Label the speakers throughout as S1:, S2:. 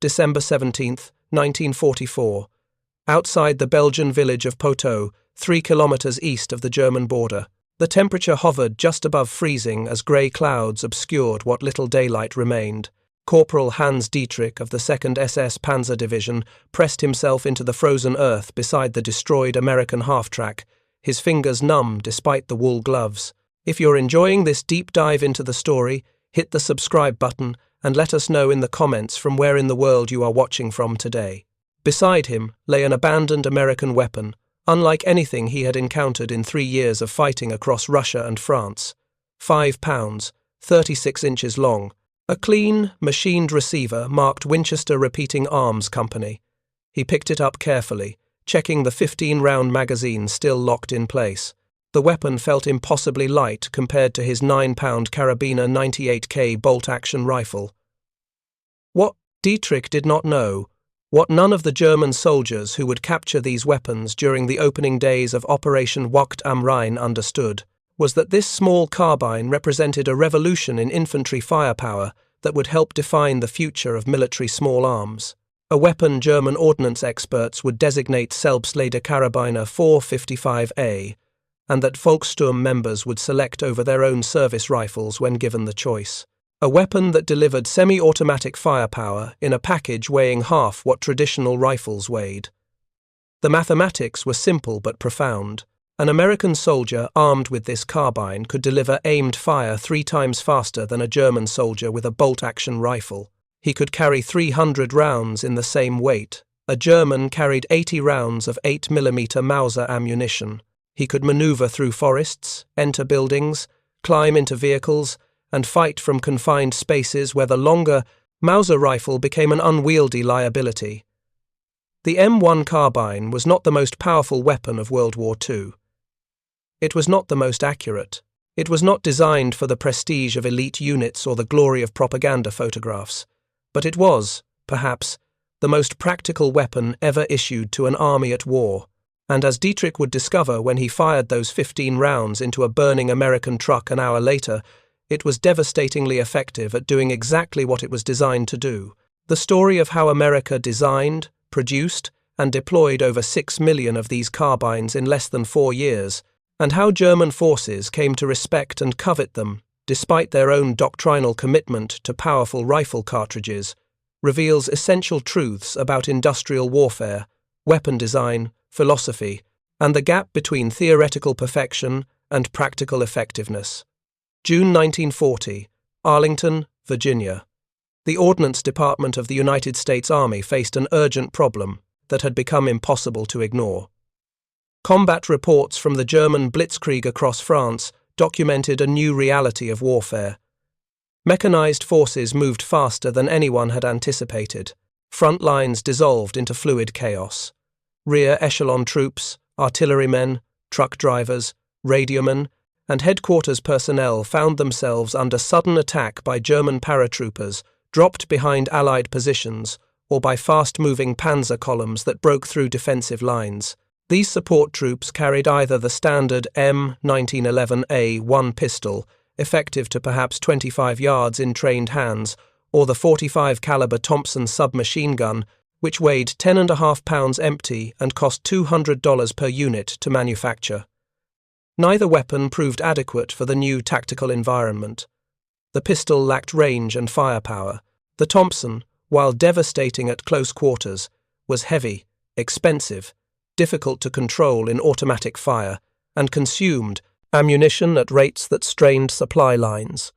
S1: December 17, 1944, outside the Belgian village of Poteau, 3 kilometers east of the German border. The temperature hovered just above freezing as grey clouds obscured what little daylight remained. Corporal Hans Dietrich of the 2nd SS Panzer Division pressed himself into the frozen earth beside the destroyed American half-track, his fingers numb despite the wool gloves. If you're enjoying this deep dive into the story, hit the subscribe button and let us know in the comments from where in the world you are watching from today. Beside him lay an abandoned American weapon, unlike anything he had encountered in 3 years of fighting across Russia and France. 5 pounds, 36 inches long, a clean, machined receiver marked Winchester Repeating Arms Company. He picked it up carefully, checking the 15-round magazine still locked in place. The weapon felt impossibly light compared to his 9-pound Carabiner 98K bolt-action rifle. What Dietrich did not know, what none of the German soldiers who would capture these weapons during the opening days of Operation Wacht am Rhein understood, was that this small carbine represented a revolution in infantry firepower that would help define the future of military small arms. A weapon German ordnance experts would designate Selbstleder Karabiner 455A, and that Volkssturm members would select over their own service rifles when given the choice. A weapon that delivered semi-automatic firepower in a package weighing half what traditional rifles weighed. The mathematics were simple but profound. An American soldier armed with this carbine could deliver aimed fire 3 times faster than a German soldier with a bolt-action rifle. He could carry 300 rounds in the same weight. A German carried 80 rounds of 8mm Mauser ammunition. He could maneuver through forests, enter buildings, climb into vehicles, and fight from confined spaces where the longer Mauser rifle became an unwieldy liability. The M1 Carbine was not the most powerful weapon of World War II. It was not the most accurate. It was not designed for the prestige of elite units or the glory of propaganda photographs. But it was, perhaps, the most practical weapon ever issued to an army at war. And as Dietrich would discover when he fired those 15 rounds into a burning American truck an hour later, it was devastatingly effective at doing exactly what it was designed to do. The story of how America designed, produced, and deployed over 6 million of these carbines in less than 4 years, and how German forces came to respect and covet them, despite their own doctrinal commitment to powerful rifle cartridges, reveals essential truths about industrial warfare, weapon design, philosophy, and the gap between theoretical perfection and practical effectiveness. June 1940, Arlington, Virginia. The Ordnance Department of the United States Army faced an urgent problem that had become impossible to ignore. Combat reports from the German blitzkrieg across France documented a new reality of warfare. Mechanized forces moved faster than anyone had anticipated. Front lines dissolved into fluid chaos. Rear echelon troops, artillerymen, truck drivers, radiomen, and headquarters personnel found themselves under sudden attack by German paratroopers, dropped behind Allied positions, or by fast-moving panzer columns that broke through defensive lines. These support troops carried either the standard M1911A1 pistol, effective to perhaps 25 yards in trained hands, or the .45 caliber Thompson submachine gun, which weighed 10.5 pounds empty and cost $200 per unit to manufacture. Neither weapon proved adequate for the new tactical environment. The pistol lacked range and firepower. The Thompson, while devastating at close quarters, was heavy, expensive, difficult to control in automatic fire, and consumed ammunition at rates that strained supply lines.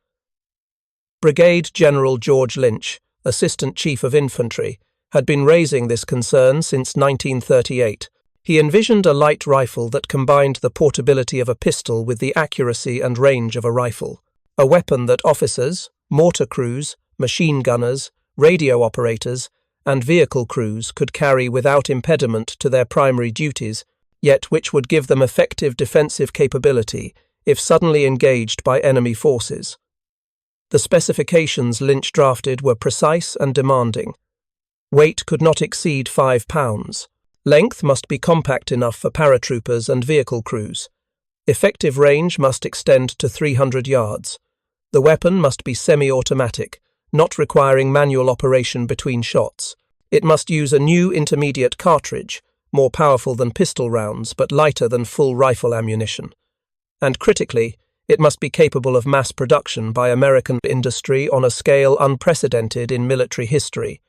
S1: Brigade General George Lynch, Assistant Chief of Infantry, had been raising this concern since 1938. He envisioned a light rifle that combined the portability of a pistol with the accuracy and range of a rifle, a weapon that officers, mortar crews, machine gunners, radio operators, and vehicle crews could carry without impediment to their primary duties, yet which would give them effective defensive capability if suddenly engaged by enemy forces. The specifications Lynch drafted were precise and demanding. Weight could not exceed 5 pounds. Length must be compact enough for paratroopers and vehicle crews. Effective range must extend to 300 yards. The weapon must be semi-automatic, not requiring manual operation between shots. It must use a new intermediate cartridge, more powerful than pistol rounds but lighter than full rifle ammunition. And critically, it must be capable of mass production by American industry on a scale unprecedented in military history.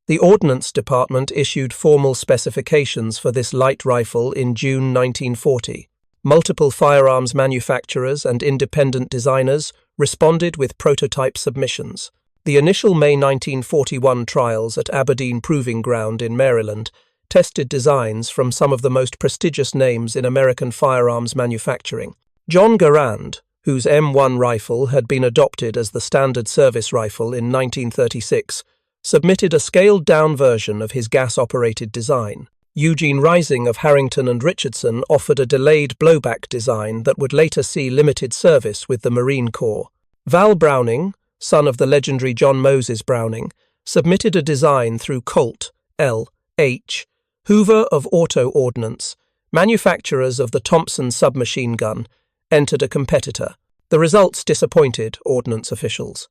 S1: The Ordnance Department issued formal specifications for this light rifle in June 1940. Multiple firearms manufacturers and independent designers responded with prototype submissions. The initial May 1941 trials at Ardennes Proving Ground in Maryland tested designs from some of the most prestigious names in American firearms manufacturing. John Garand, whose M1 rifle had been adopted as the standard service rifle in 1936, submitted a scaled-down version of his gas-operated design. Eugene Rising of Harrington and Richardson offered a delayed blowback design that would later see limited service with the Marine Corps. Val Browning, son of the legendary John Moses Browning, submitted a design through Colt, L.H., Hoover of Auto Ordnance, manufacturers of the Thompson submachine gun, entered a competitor. The results disappointed ordnance officials.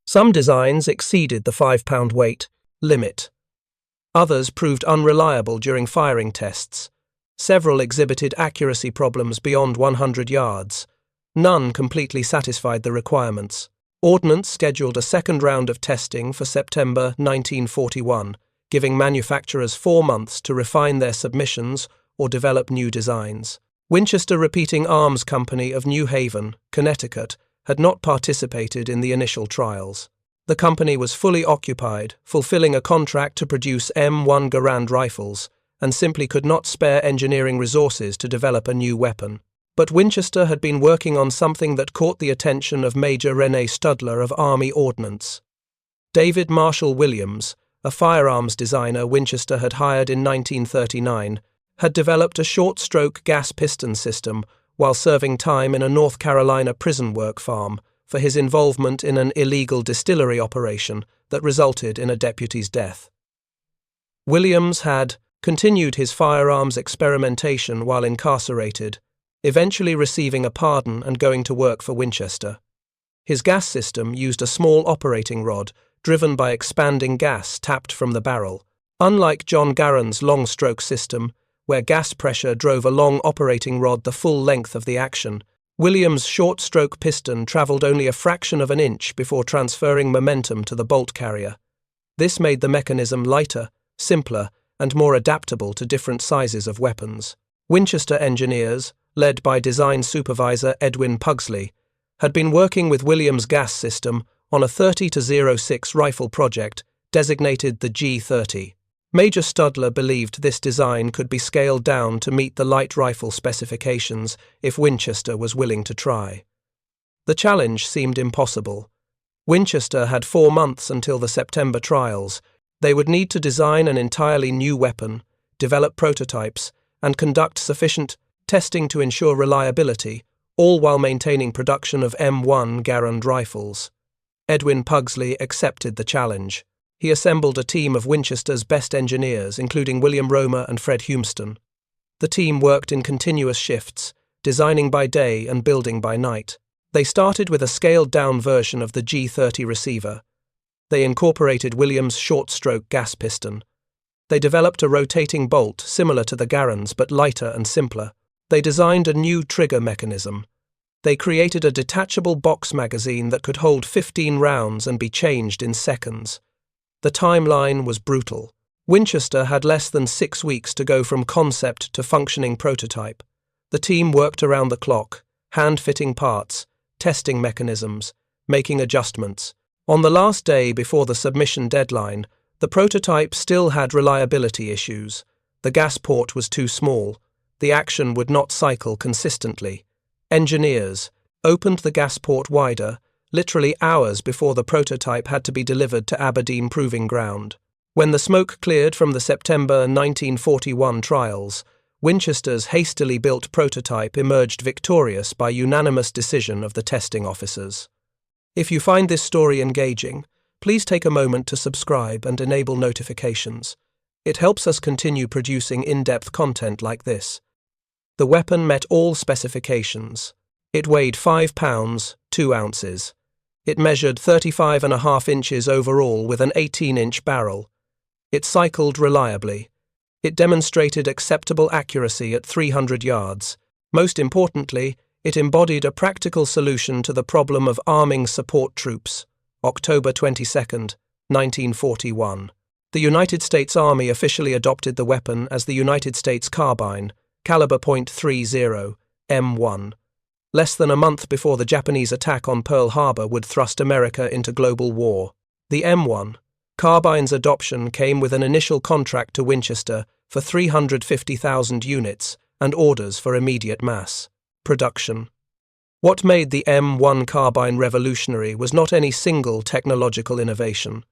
S1: Some designs exceeded the 5-pound weight limit. Others proved unreliable during firing tests. Several exhibited accuracy problems beyond 100 yards. None completely satisfied the requirements. Ordnance scheduled a second round of testing for September 1941, giving manufacturers 4 months to refine their submissions or develop new designs. Winchester Repeating Arms Company of New Haven, Connecticut, had not participated in the initial trials. The company was fully occupied, fulfilling a contract to produce M1 Garand rifles, and simply could not spare engineering resources to develop a new weapon. But Winchester had been working on something that caught the attention of Major René Studler of Army Ordnance. David Marshall Williams, a firearms designer Winchester had hired in 1939, had developed a short-stroke gas piston system while serving time in a North Carolina prison work farm for his involvement in an illegal distillery operation that resulted in a deputy's death. Williams had continued his firearms experimentation while incarcerated, eventually receiving a pardon and going to work for Winchester. His gas system used a small operating rod driven by expanding gas tapped from the barrel. Unlike John Garand's long-stroke system, where gas pressure drove a long operating rod the full length of the action, Williams' short-stroke piston travelled only a fraction of an inch before transferring momentum to the bolt carrier. This made the mechanism lighter, simpler, and more adaptable to different sizes of weapons. Winchester engineers, led by design supervisor Edwin Pugsley, had been working with Williams' gas system on a 30-06 rifle project designated the G30. Major Studler believed this design could be scaled down to meet the light rifle specifications if Winchester was willing to try. The challenge seemed impossible. Winchester had 4 months until the September trials. They would need to design an entirely new weapon, develop prototypes, and conduct sufficient testing to ensure reliability, all while maintaining production of M1 Garand rifles. Edwin Pugsley accepted the challenge. He assembled a team of Winchester's best engineers, including William Romer and Fred Humston. The team worked in continuous shifts, designing by day and building by night. They started with a scaled-down version of the G30 receiver. They incorporated Williams' short-stroke gas piston. They developed a rotating bolt similar to the Garand's but lighter and simpler. They designed a new trigger mechanism. They created a detachable box magazine that could hold 15 rounds and be changed in seconds. The timeline was brutal. Winchester had less than 6 weeks to go from concept to functioning prototype. The team worked around the clock, hand-fitting parts, testing mechanisms, making adjustments. On the last day before the submission deadline, the prototype still had reliability issues. The gas port was too small. The action would not cycle consistently. Engineers opened the gas port wider, literally hours before the prototype had to be delivered to Ardennes Proving Ground. When the smoke cleared from the September 1941 trials, Winchester's hastily built prototype emerged victorious by unanimous decision of the testing officers. If you find this story engaging, please take a moment to subscribe and enable notifications. It helps us continue producing in-depth content like this. The weapon met all specifications. It weighed 5 pounds, 2 ounces. It measured 35.5 inches overall with an 18-inch barrel. It cycled reliably. It demonstrated acceptable accuracy at 300 yards. Most importantly, it embodied a practical solution to the problem of arming support troops. October 22, 1941. The United States Army officially adopted the weapon as the United States Carbine, caliber .30, M1. Less than a month before the Japanese attack on Pearl Harbor would thrust America into global war. The M1 Carbine's adoption came with an initial contract to Winchester for 350,000 units and orders for immediate mass production. What made the M1 Carbine revolutionary was not any single technological innovation.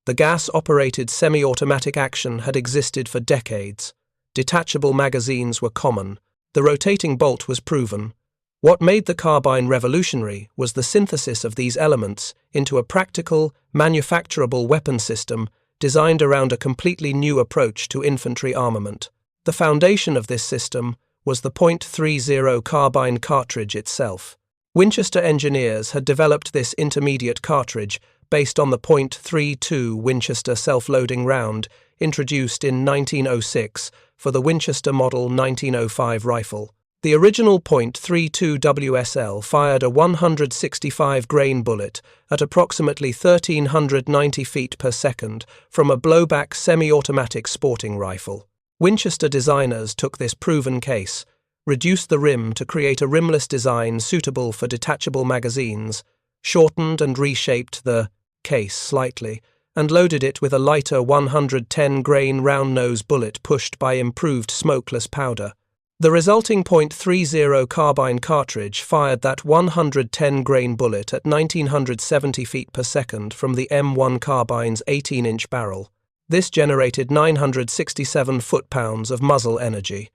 S1: The gas-operated semi-automatic action had existed for decades. Detachable magazines were common. The rotating bolt was proven. What made the carbine revolutionary was the synthesis of these elements into a practical, manufacturable weapon system designed around a completely new approach to infantry armament. The foundation of this system was the .30 carbine cartridge itself. Winchester engineers had developed this intermediate cartridge based on the .32 Winchester self-loading round introduced in 1906 for the Winchester Model 1905 rifle. The original .32 WSL fired a 165-grain bullet at approximately 1,390 feet per second from a blowback semi-automatic sporting rifle. Winchester designers took this proven case, reduced the rim to create a rimless design suitable for detachable magazines, shortened and reshaped the case slightly, and loaded it with a lighter 110-grain round-nose bullet pushed by improved smokeless powder. The resulting .30 carbine cartridge fired that 110-grain bullet at 1,970 feet per second from the M1 Carbine's 18-inch barrel. This generated 967 foot-pounds of muzzle energy.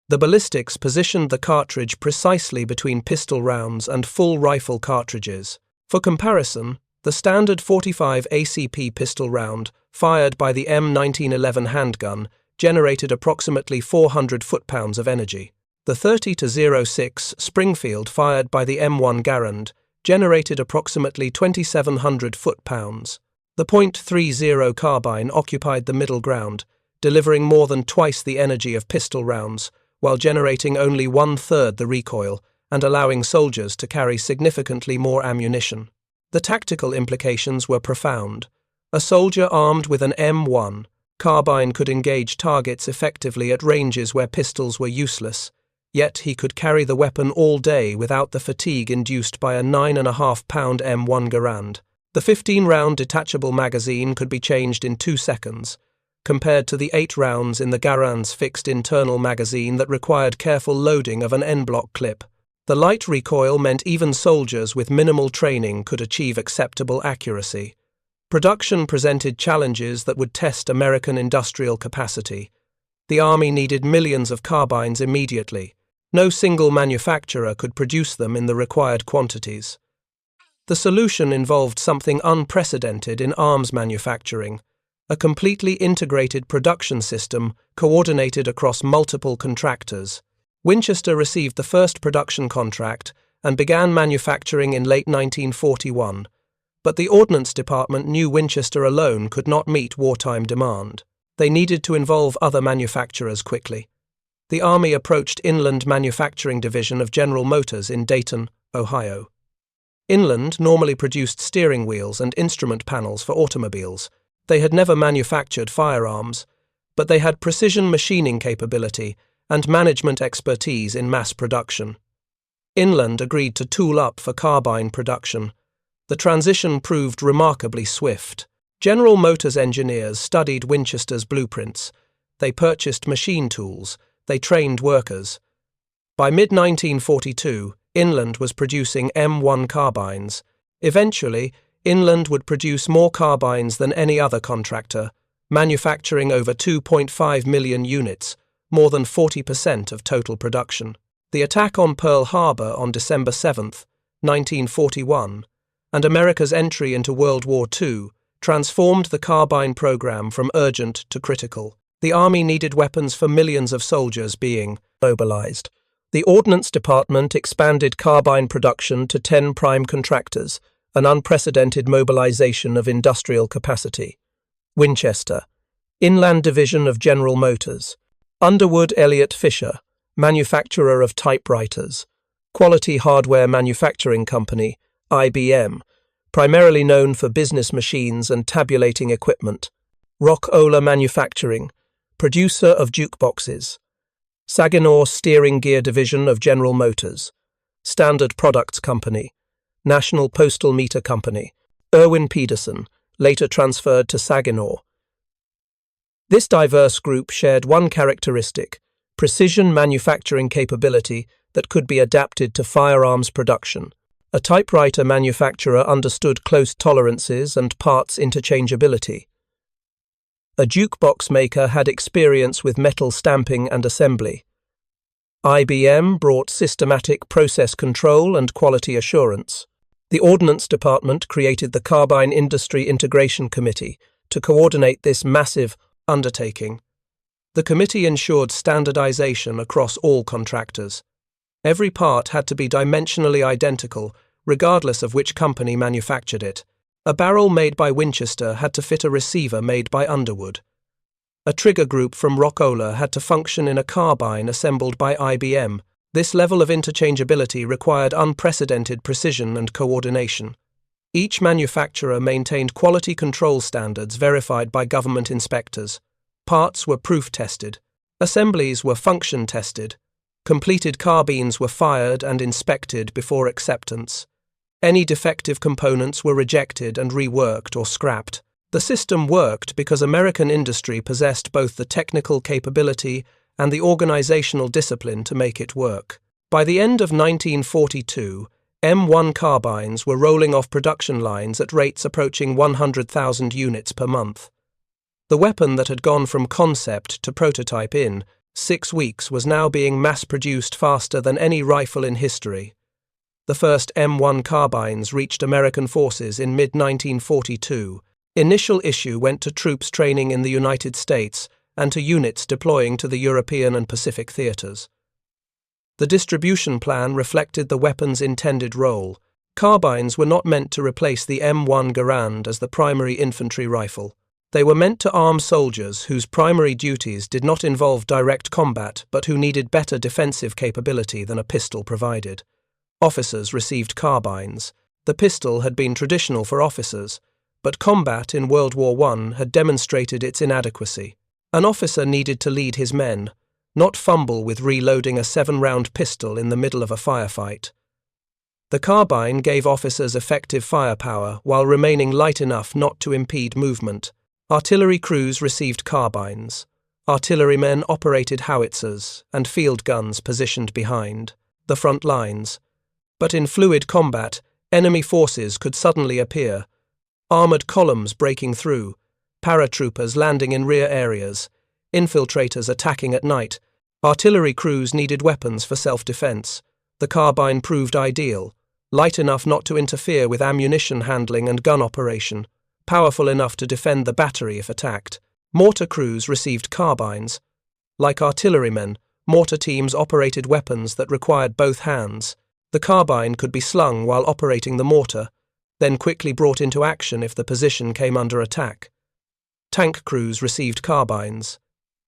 S1: The ballistics positioned the cartridge precisely between pistol rounds and full rifle cartridges. For comparison, the standard .45 ACP pistol round, fired by the M1911 handgun, generated approximately 400 foot-pounds of energy. The .30-06 Springfield fired by the M1 Garand generated approximately 2,700 foot-pounds. The .30 carbine occupied the middle ground, delivering more than twice the energy of pistol rounds, while generating only one-third the recoil and allowing soldiers to carry significantly more ammunition. The tactical implications were profound. A soldier armed with an M1 Carbine could engage targets effectively at ranges where pistols were useless, yet he could carry the weapon all day without the fatigue induced by a 9.5-pound M1 Garand. The 15-round detachable magazine could be changed in 2 seconds, compared to the 8 rounds in the Garand's fixed internal magazine that required careful loading of an en-bloc clip. The light recoil meant even soldiers with minimal training could achieve acceptable accuracy. Production presented challenges that would test American industrial capacity. The Army needed millions of carbines immediately. No single manufacturer could produce them in the required quantities. The solution involved something unprecedented in arms manufacturing, a completely integrated production system coordinated across multiple contractors. Winchester received the first production contract and began manufacturing in late 1941. But the Ordnance Department knew Winchester alone could not meet wartime demand. They needed to involve other manufacturers quickly. The Army approached Inland Manufacturing Division of General Motors in Dayton, Ohio. Inland normally produced steering wheels and instrument panels for automobiles. They had never manufactured firearms, but they had precision machining capability and management expertise in mass production. Inland agreed to tool up for carbine production. The transition proved remarkably swift. General Motors engineers studied Winchester's blueprints. They purchased machine tools. They trained workers. By mid-1942, Inland was producing M1 carbines. Eventually, Inland would produce more carbines than any other contractor, manufacturing over 2.5 million units, more than 40% of total production. The attack on Pearl Harbor on December 7, 1941, and America's entry into World War II transformed the carbine program from urgent to critical. The Army needed weapons for millions of soldiers being mobilized. The Ordnance Department expanded carbine production to 10 prime contractors, an unprecedented mobilization of industrial capacity. Winchester, Inland Division of General Motors. Underwood Elliott Fisher, manufacturer of typewriters. Quality Hardware Manufacturing Company, IBM, primarily known for business machines and tabulating equipment. Rock-Ola Manufacturing, producer of jukeboxes. Saginaw Steering Gear Division of General Motors. Standard Products Company, National Postal Meter Company. Irwin Pedersen, later transferred to Saginaw. This diverse group shared one characteristic: precision manufacturing capability that could be adapted to firearms production. A typewriter manufacturer understood close tolerances and parts interchangeability. A jukebox maker had experience with metal stamping and assembly. IBM brought systematic process control and quality assurance. The Ordnance Department created the Carbine Industry Integration Committee to coordinate this massive undertaking. The committee ensured standardization across all contractors. Every part had to be dimensionally identical, regardless of which company manufactured it. A barrel made by Winchester had to fit a receiver made by Underwood. A trigger group from Rock-Ola had to function in a carbine assembled by IBM. This level of interchangeability required unprecedented precision and coordination. Each manufacturer maintained quality control standards verified by government inspectors. Parts were proof-tested. Assemblies were function-tested. Completed carbines were fired and inspected before acceptance. Any defective components were rejected and reworked or scrapped. The system worked because American industry possessed both the technical capability and the organizational discipline to make it work. By the end of 1942, M1 Carbines were rolling off production lines at rates approaching 100,000 units per month. The weapon that had gone from concept to prototype in 6 weeks was now being mass-produced faster than any rifle in history. The first M1 Carbines reached American forces in mid-1942. Initial issue went to troops training in the United States and to units deploying to the European and Pacific theaters. The distribution plan reflected the weapon's intended role. Carbines were not meant to replace the M1 Garand as the primary infantry rifle. They were meant to arm soldiers whose primary duties did not involve direct combat but who needed better defensive capability than a pistol provided. Officers received carbines. The pistol had been traditional for officers, but combat in World War I had demonstrated its inadequacy. An officer needed to lead his men, not fumble with reloading a 7-round pistol in the middle of a firefight. The carbine gave officers effective firepower while remaining light enough not to impede movement. Artillery crews received carbines. Artillerymen operated howitzers and field guns positioned behind the front lines. But in fluid combat, enemy forces could suddenly appear. Armored columns breaking through, paratroopers landing in rear areas, infiltrators attacking at night. Artillery crews needed weapons for self-defense. The carbine proved ideal, light enough not to interfere with ammunition handling and gun operation, powerful enough to defend the battery if attacked. Mortar crews received carbines. Like artillerymen, mortar teams operated weapons that required both hands. The carbine could be slung while operating the mortar, then quickly brought into action if the position came under attack. Tank crews received carbines.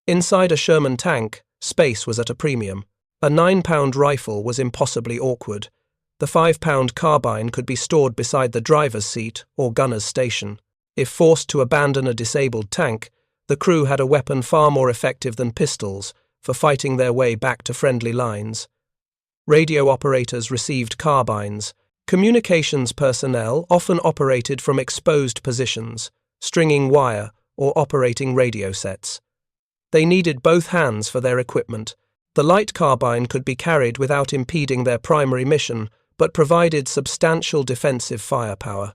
S1: Inside a Sherman tank, space was at a premium. A 9-pound rifle was impossibly awkward. The 5-pound carbine could be stored beside the driver's seat or gunner's station. If forced to abandon a disabled tank, the crew had a weapon far more effective than pistols for fighting their way back to friendly lines. Radio operators received carbines. Communications personnel often operated from exposed positions, stringing wire or operating radio sets. They needed both hands for their equipment. The light carbine could be carried without impeding their primary mission, but provided substantial defensive firepower.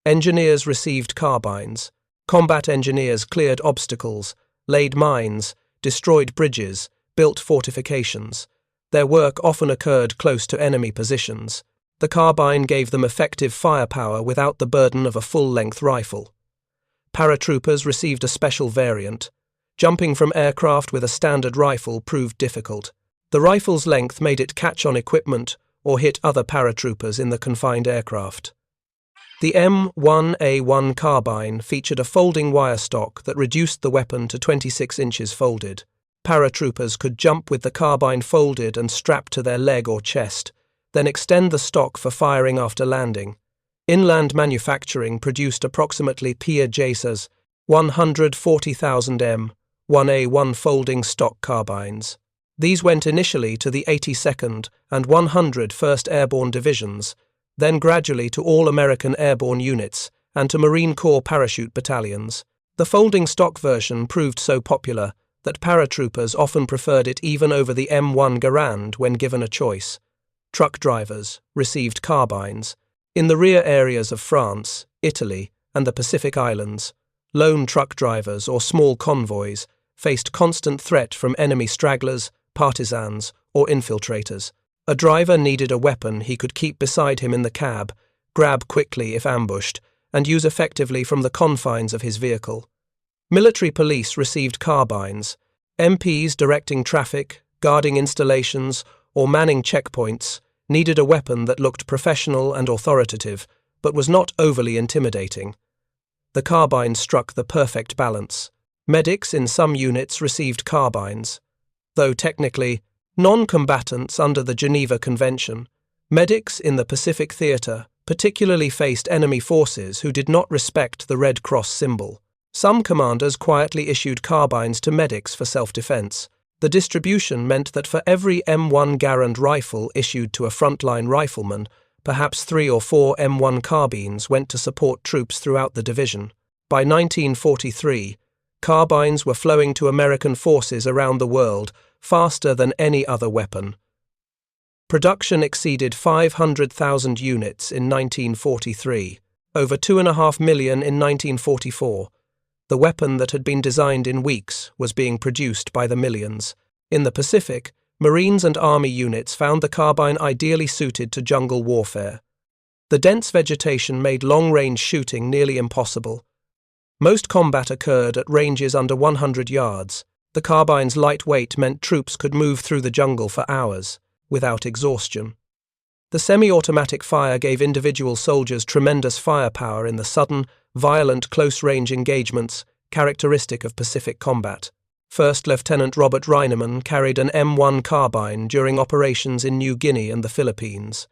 S1: Engineers received carbines. Combat engineers cleared obstacles, laid mines, destroyed bridges, built fortifications. Their work often occurred close to enemy positions. The carbine gave them effective firepower without the burden of a full-length rifle. Paratroopers received a special variant. Jumping from aircraft with a standard rifle proved difficult. The rifle's length made it catch on equipment or hit other paratroopers in the confined aircraft. The M1A1 Carbine featured a folding wire stock that reduced the weapon to 26 inches folded. Paratroopers could jump with the carbine folded and strapped to their leg or chest, then extend the stock for firing after landing. Inland manufacturing produced approximately Piaget's 140,000 M1A1 folding stock carbines. These went initially to the 82nd and 101st Airborne Divisions, then gradually to all American airborne units and to Marine Corps parachute battalions. The folding stock version proved so popular that paratroopers often preferred it even over the M1 Garand when given a choice. Truck drivers received carbines. In the rear areas of France, Italy, and the Pacific Islands, lone truck drivers or small convoys faced constant threat from enemy stragglers, partisans, or infiltrators. A driver needed a weapon he could keep beside him in the cab, grab quickly if ambushed, and use effectively from the confines of his vehicle. Military police received carbines. MPs directing traffic, guarding installations, or manning checkpoints needed a weapon that looked professional and authoritative, but was not overly intimidating. The carbine struck the perfect balance. Medics in some units received carbines. Though technically non-combatants under the Geneva Convention, medics in the Pacific Theater particularly faced enemy forces who did not respect the Red Cross symbol. Some commanders quietly issued carbines to medics for self-defense. The distribution meant that for every M1 Garand rifle issued to a frontline rifleman, perhaps 3 or 4 M1 carbines went to support troops throughout the division. By 1943, carbines were flowing to American forces around the world faster than any other weapon. Production exceeded 500,000 units in 1943, over 2.5 million in 1944. The weapon that had been designed in weeks was being produced by the millions. In the Pacific, Marines and Army units found the carbine ideally suited to jungle warfare. The dense vegetation made long-range shooting nearly impossible. Most combat occurred at ranges under 100 yards. The carbine's light weight meant troops could move through the jungle for hours, without exhaustion. The semi-automatic fire gave individual soldiers tremendous firepower in the sudden, violent close-range engagements characteristic of Pacific combat. First Lieutenant Robert Reinemann carried an M1 Carbine during operations in New Guinea and the Philippines.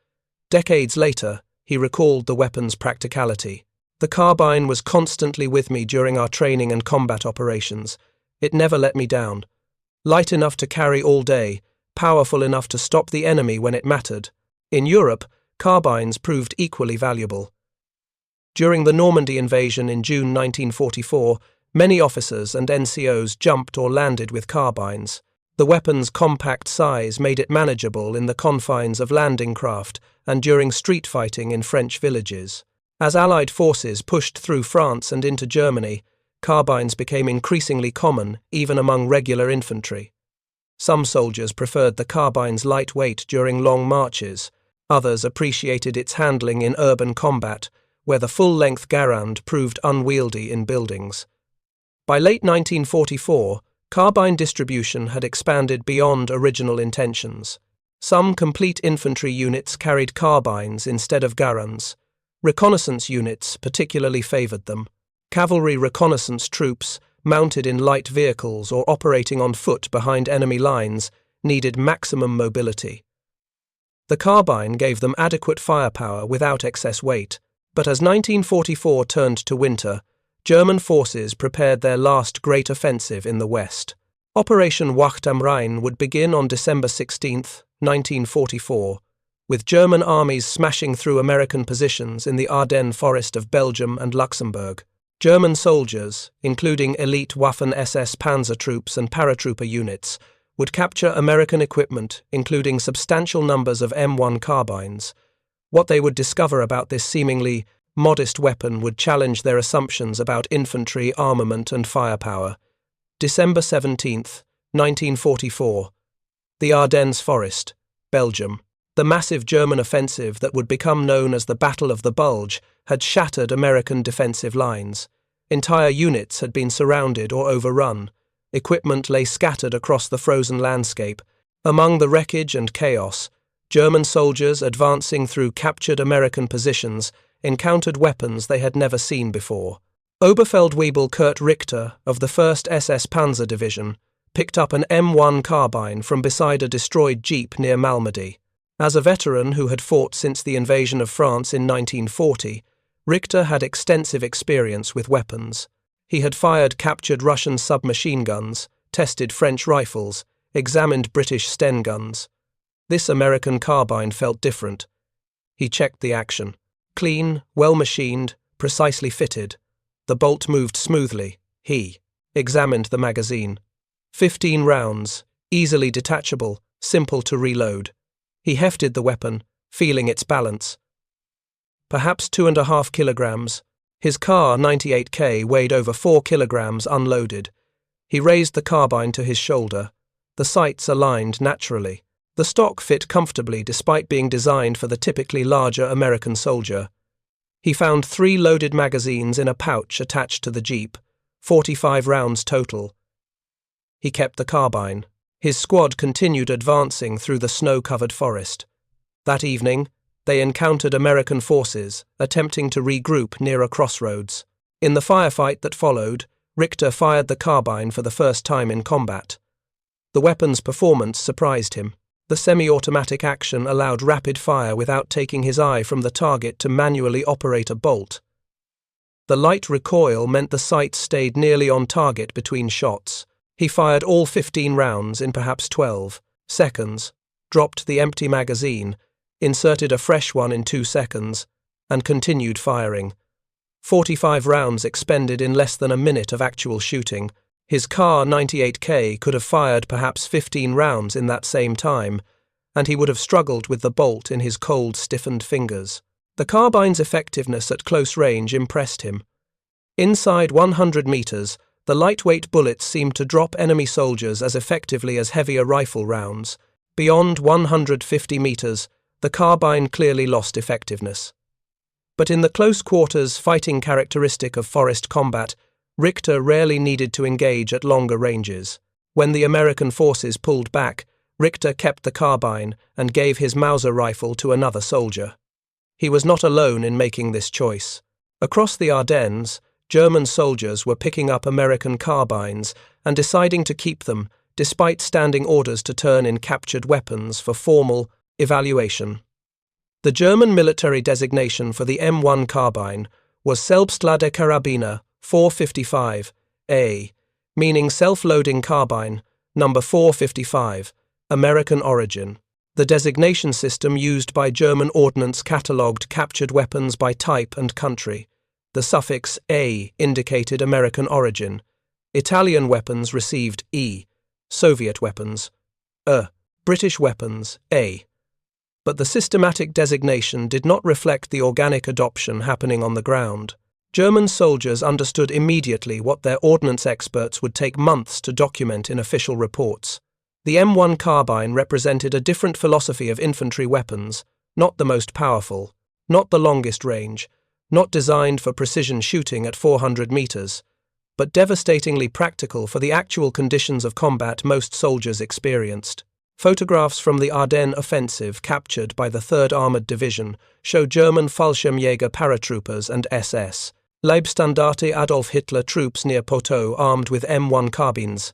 S1: Decades later, he recalled the weapon's practicality. The carbine was constantly with me during our training and combat operations. It never let me down. Light enough to carry all day, powerful enough to stop the enemy when it mattered. In Europe, carbines proved equally valuable. During the Normandy invasion in June 1944, many officers and NCOs jumped or landed with carbines. The weapon's compact size made it manageable in the confines of landing craft and during street fighting in French villages. As Allied forces pushed through France and into Germany, carbines became increasingly common even among regular infantry. Some soldiers preferred the carbine's light weight during long marches. Others appreciated its handling in urban combat, where the full-length Garand proved unwieldy in buildings. By late 1944, carbine distribution had expanded beyond original intentions. Some complete infantry units carried carbines instead of Garands. Reconnaissance units particularly favored them. Cavalry reconnaissance troops, mounted in light vehicles or operating on foot behind enemy lines, needed maximum mobility. The carbine gave them adequate firepower without excess weight, but as 1944 turned to winter, German forces prepared their last great offensive in the West. Operation Wacht am Rhein would begin on December 16, 1944, with German armies smashing through American positions in the Ardennes forest of Belgium and Luxembourg. German soldiers, including elite Waffen-SS panzer troops and paratrooper units, would capture American equipment, including substantial numbers of M1 carbines. What they would discover about this seemingly modest weapon would challenge their assumptions about infantry armament and firepower. December 17, 1944. The Ardennes Forest, Belgium. The massive German offensive that would become known as the Battle of the Bulge had shattered American defensive lines. Entire units had been surrounded or overrun. Equipment lay scattered across the frozen landscape. Among the wreckage and chaos, German soldiers advancing through captured American positions encountered weapons they had never seen before. Oberfeldwebel Kurt Richter of the 1st SS Panzer Division picked up an M1 Carbine from beside a destroyed jeep near Malmedy. As a veteran who had fought since the invasion of France in 1940, Richter had extensive experience with weapons. He had fired captured Russian submachine guns, tested French rifles, examined British Sten guns. This American carbine felt different. He checked the action. Clean, well-machined, precisely fitted. The bolt moved smoothly. He examined the magazine. 15 rounds, easily detachable, simple to reload. He hefted the weapon, feeling its balance. Perhaps 2.5 kilograms. His Kar 98K weighed over 4 kilograms unloaded. He raised the carbine to his shoulder. The sights aligned naturally. The stock fit comfortably despite being designed for the typically larger American soldier. He found 3 loaded magazines in a pouch attached to the jeep, 45 rounds total. He kept the carbine. His squad continued advancing through the snow-covered forest. That evening, they encountered American forces, attempting to regroup near a crossroads. In the firefight that followed, Richter fired the carbine for the first time in combat. The weapon's performance surprised him. The semi-automatic action allowed rapid fire without taking his eye from the target to manually operate a bolt. The light recoil meant the sights stayed nearly on target between shots. He fired all 15 rounds in perhaps 12 seconds, dropped the empty magazine, inserted a fresh one in 2 seconds, and continued firing. 45 rounds expended in less than a minute of actual shooting. His Kar 98K could have fired perhaps 15 rounds in that same time, and he would have struggled with the bolt in his cold, stiffened fingers. The carbine's effectiveness at close range impressed him. Inside 100 meters, the lightweight bullets seemed to drop enemy soldiers as effectively as heavier rifle rounds. Beyond 150 meters, the carbine clearly lost effectiveness. But in the close quarters fighting characteristic of forest combat, Richter rarely needed to engage at longer ranges. When the American forces pulled back, Richter kept the carbine and gave his Mauser rifle to another soldier. He was not alone in making this choice. Across the Ardennes, German soldiers were picking up American carbines and deciding to keep them, despite standing orders to turn in captured weapons for formal evaluation. The German military designation for the M1 Carbine was Selbstlade Karabiner 455A, meaning self-loading carbine, number 455, American origin. The designation system used by German ordnance catalogued captured weapons by type and country. The suffix A indicated American origin. Italian weapons received E, Soviet weapons, British weapons, A. But the systematic designation did not reflect the organic adoption happening on the ground. German soldiers understood immediately what their ordnance experts would take months to document in official reports. The M1 Carbine represented a different philosophy of infantry weapons, not the most powerful, not the longest range, not designed for precision shooting at 400 meters, but devastatingly practical for the actual conditions of combat most soldiers experienced. Photographs from the Ardennes offensive captured by the 3rd Armored Division show German Fallschirmjäger paratroopers and SS Leibstandarte Adolf Hitler troops near Poteau armed with M1 Carbines.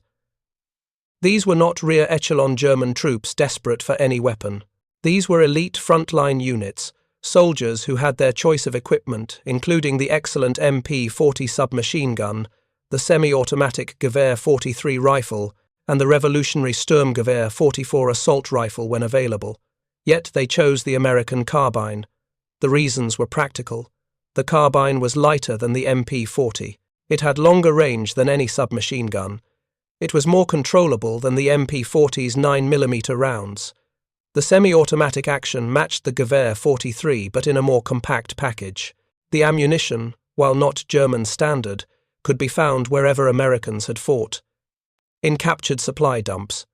S1: These were not rear echelon German troops desperate for any weapon. These were elite frontline units, soldiers who had their choice of equipment, including the excellent MP-40 submachine gun, the semi-automatic Gewehr 43 rifle, and the revolutionary Sturmgewehr 44 assault rifle when available. Yet they chose the American carbine. The reasons were practical. The carbine was lighter than the MP-40. It had longer range than any submachine gun. It was more controllable than the MP-40's 9mm rounds. The semi-automatic action matched the Gewehr 43 but in a more compact package. The ammunition, while not German standard, could be found wherever Americans had fought. In captured supply dumps,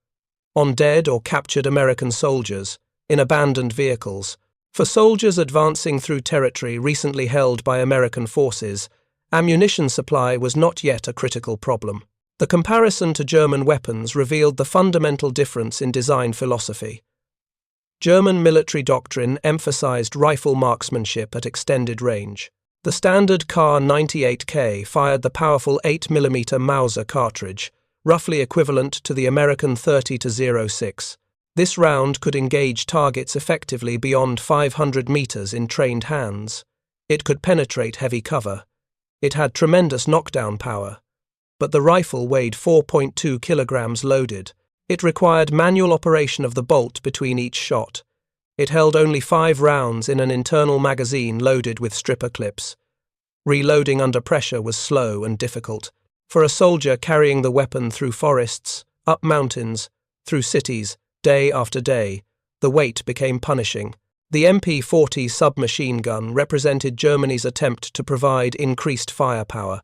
S1: on dead or captured American soldiers, in abandoned vehicles. For soldiers advancing through territory recently held by American forces, ammunition supply was not yet a critical problem. The comparison to German weapons revealed the fundamental difference in design philosophy. German military doctrine emphasized rifle marksmanship at extended range. The standard Kar 98K fired the powerful 8mm Mauser cartridge, roughly equivalent to the American 30-06. This round could engage targets effectively beyond 500 meters in trained hands. It could penetrate heavy cover. It had tremendous knockdown power. But the rifle weighed 4.2 kilograms loaded. It required manual operation of the bolt between each shot. It held only 5 rounds in an internal magazine loaded with stripper clips. Reloading under pressure was slow and difficult. For a soldier carrying the weapon through forests, up mountains, through cities, day after day, the weight became punishing. The MP-40 submachine gun represented Germany's attempt to provide increased firepower.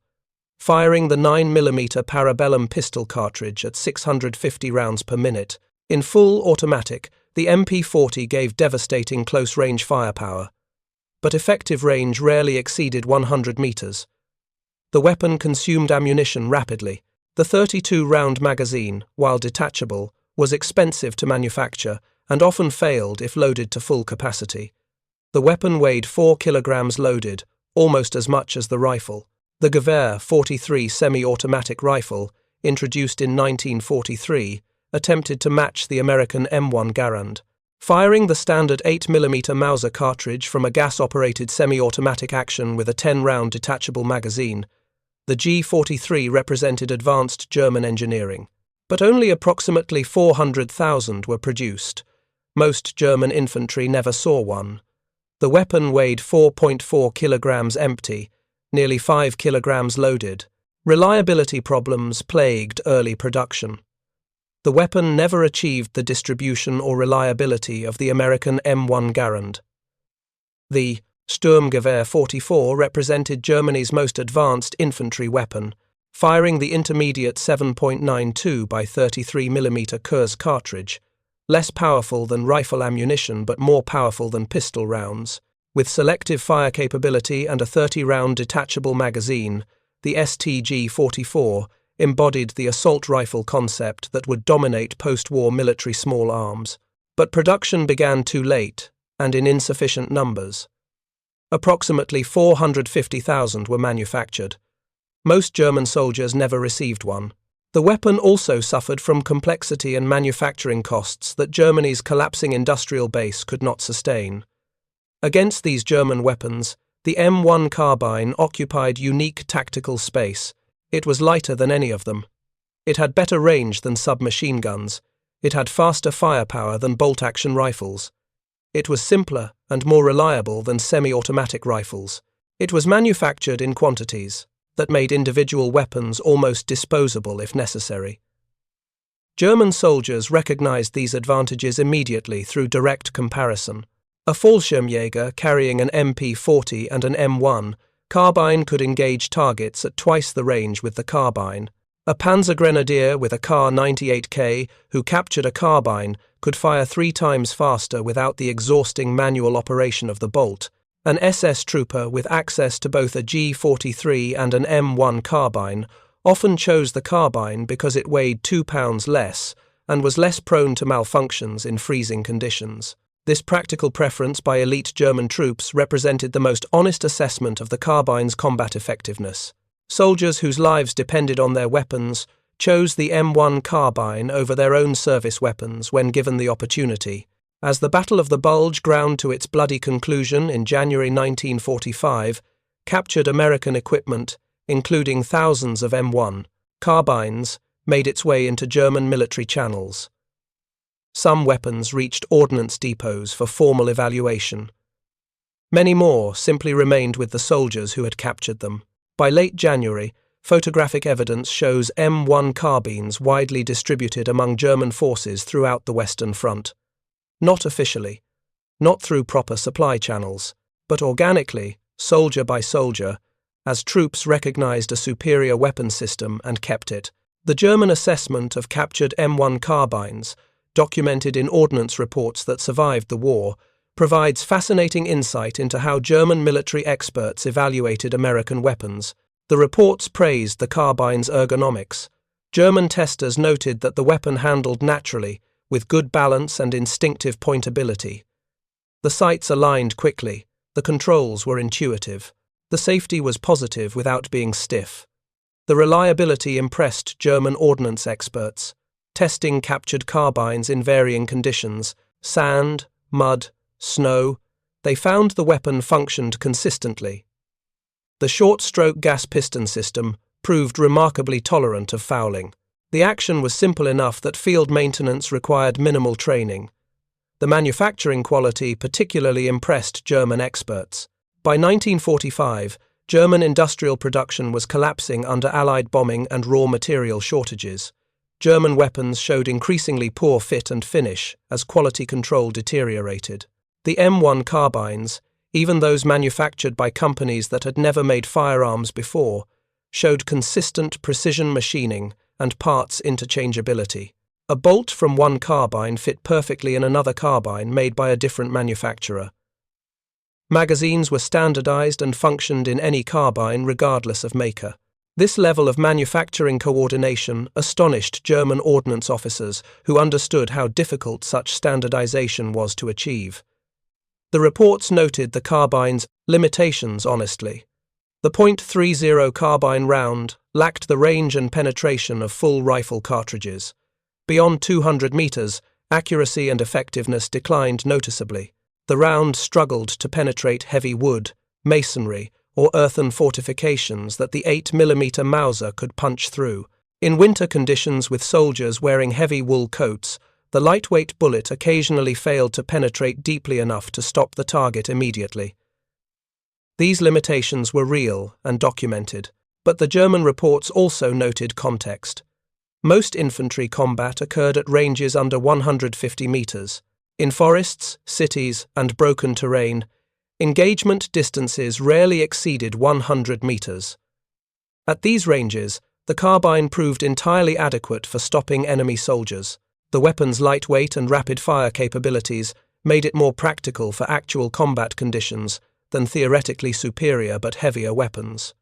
S1: Firing the 9mm parabellum pistol cartridge at 650 rounds per minute, in full automatic, the MP-40 gave devastating close-range firepower. But effective range rarely exceeded 100 meters. The weapon consumed ammunition rapidly. The 32-round magazine, while detachable, was expensive to manufacture and often failed if loaded to full capacity. The weapon weighed 4 kilograms loaded, almost as much as the rifle. The Gewehr 43 semi-automatic rifle, introduced in 1943, attempted to match the American M1 Garand. Firing the standard 8mm Mauser cartridge from a gas-operated semi-automatic action with a 10-round detachable magazine, the G-43 represented advanced German engineering. But only approximately 400,000 were produced. Most German infantry never saw one. The weapon weighed 4.4 kilograms empty, nearly 5 kilograms loaded. Reliability problems plagued early production. The weapon never achieved the distribution or reliability of the American M1 Garand. The Sturmgewehr 44 represented Germany's most advanced infantry weapon, firing the intermediate 7.92 by 33mm Kurz cartridge, less powerful than rifle ammunition but more powerful than pistol rounds. With selective fire capability and a 30-round detachable magazine, the STG-44 embodied the assault rifle concept that would dominate post-war military small arms. But production began too late and in insufficient numbers. Approximately 450,000 were manufactured. Most German soldiers never received one. The weapon also suffered from complexity and manufacturing costs that Germany's collapsing industrial base could not sustain. Against these German weapons, the M1 Carbine occupied unique tactical space. It was lighter than any of them. It had better range than submachine guns. It had faster firepower than bolt-action rifles. It was simpler and more reliable than semi-automatic rifles. It was manufactured in quantities that made individual weapons almost disposable if necessary. German soldiers recognized these advantages immediately through direct comparison. A Fallschirmjäger carrying an MP-40 and an M1 Carbine could engage targets at twice the range with the carbine. A Panzergrenadier with a Kar 98K who captured a carbine could fire 3 times faster without the exhausting manual operation of the bolt. An SS trooper with access to both a G-43 and an M1 Carbine often chose the carbine because it weighed 2 pounds less and was less prone to malfunctions in freezing conditions. This practical preference by elite German troops represented the most honest assessment of the carbine's combat effectiveness. Soldiers whose lives depended on their weapons chose the M1 Carbine over their own service weapons when given the opportunity. As the Battle of the Bulge ground to its bloody conclusion in January 1945, captured American equipment, including thousands of M1 Carbines, made its way into German military channels. Some weapons reached ordnance depots for formal evaluation. Many more simply remained with the soldiers who had captured them. By late January, photographic evidence shows M1 carbines widely distributed among German forces throughout the Western Front. Not officially, not through proper supply channels, but organically, soldier by soldier, as troops recognized a superior weapon system and kept it. The German assessment of captured M1 carbines, documented in ordnance reports that survived the war, provides fascinating insight into how German military experts evaluated American weapons. The reports praised the carbine's ergonomics. German testers noted that the weapon handled naturally, with good balance and instinctive pointability. The sights aligned quickly, the controls were intuitive. The safety was positive without being stiff. The reliability impressed German ordnance experts. Testing captured carbines in varying conditions, sand, mud, snow. They found the weapon functioned consistently. The short-stroke gas piston system proved remarkably tolerant of fouling. The action was simple enough that field maintenance required minimal training. The manufacturing quality particularly impressed German experts. By 1945, German industrial production was collapsing under Allied bombing and raw material shortages. German weapons showed increasingly poor fit and finish as quality control deteriorated. The M1 Carbines, even those manufactured by companies that had never made firearms before, showed consistent precision machining and parts interchangeability. A bolt from one carbine fit perfectly in another carbine made by a different manufacturer. Magazines were standardized and functioned in any carbine regardless of maker. This level of manufacturing coordination astonished German ordnance officers who understood how difficult such standardization was to achieve. The reports noted the carbine's limitations honestly. The .30 carbine round lacked the range and penetration of full rifle cartridges. Beyond 200 meters, accuracy and effectiveness declined noticeably. The round struggled to penetrate heavy wood, masonry, or earthen fortifications that the 8mm Mauser could punch through. In winter conditions with soldiers wearing heavy wool coats, the lightweight bullet occasionally failed to penetrate deeply enough to stop the target immediately. These limitations were real and documented, but the German reports also noted context. Most infantry combat occurred at ranges under 150 meters. In forests, cities, and broken terrain, engagement distances rarely exceeded 100 meters. At these ranges, the carbine proved entirely adequate for stopping enemy soldiers. The weapon's lightweight and rapid-fire capabilities made it more practical for actual combat conditions than theoretically superior but heavier weapons.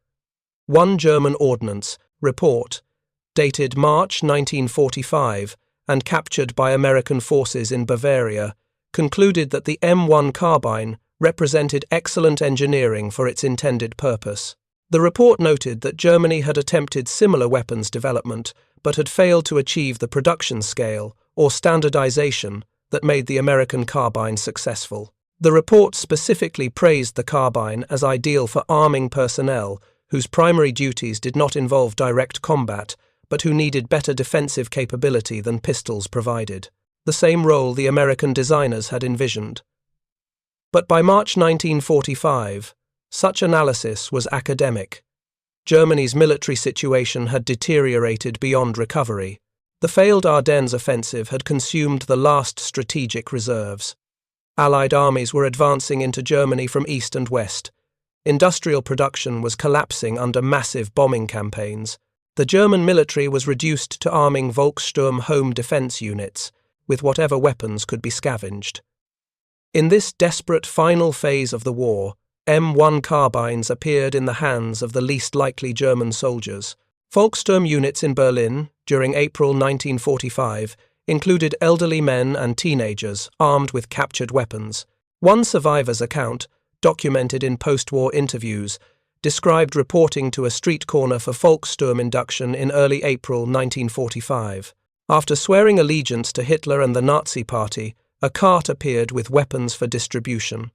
S1: One German ordnance report, dated March 1945 and captured by American forces in Bavaria, concluded that the M1 Carbine represented excellent engineering for its intended purpose. The report noted that Germany had attempted similar weapons development but had failed to achieve the production scale or standardization that made the American carbine successful. The report specifically praised the carbine as ideal for arming personnel whose primary duties did not involve direct combat but who needed better defensive capability than pistols provided, the same role the American designers had envisioned. But by March 1945, such analysis was academic. Germany's military situation had deteriorated beyond recovery. The failed Ardennes offensive had consumed the last strategic reserves. Allied armies were advancing into Germany from east and west. Industrial production was collapsing under massive bombing campaigns. The German military was reduced to arming Volkssturm home defense units with whatever weapons could be scavenged. In this desperate final phase of the war, M1 carbines appeared in the hands of the least likely German soldiers. Volkssturm units in Berlin, during April 1945, included elderly men and teenagers armed with captured weapons. One survivor's account, documented in post-war interviews, described reporting to a street corner for Volkssturm induction in early April 1945. After swearing allegiance to Hitler and the Nazi Party, a cart appeared with weapons for distribution.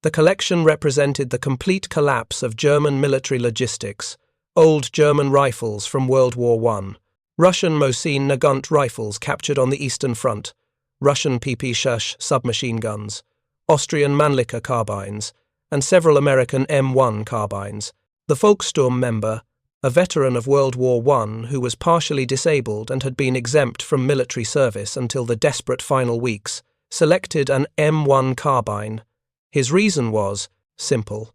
S1: The collection represented the complete collapse of German military logistics, old German rifles from World War I, Russian Mosin Nagant rifles captured on the Eastern Front, Russian PP-6 submachine guns, Austrian Mannlicher carbines, and several American M1 carbines. The Volkssturm member, a veteran of World War I who was partially disabled and had been exempt from military service until the desperate final weeks, selected an M1 carbine. His reason was simple.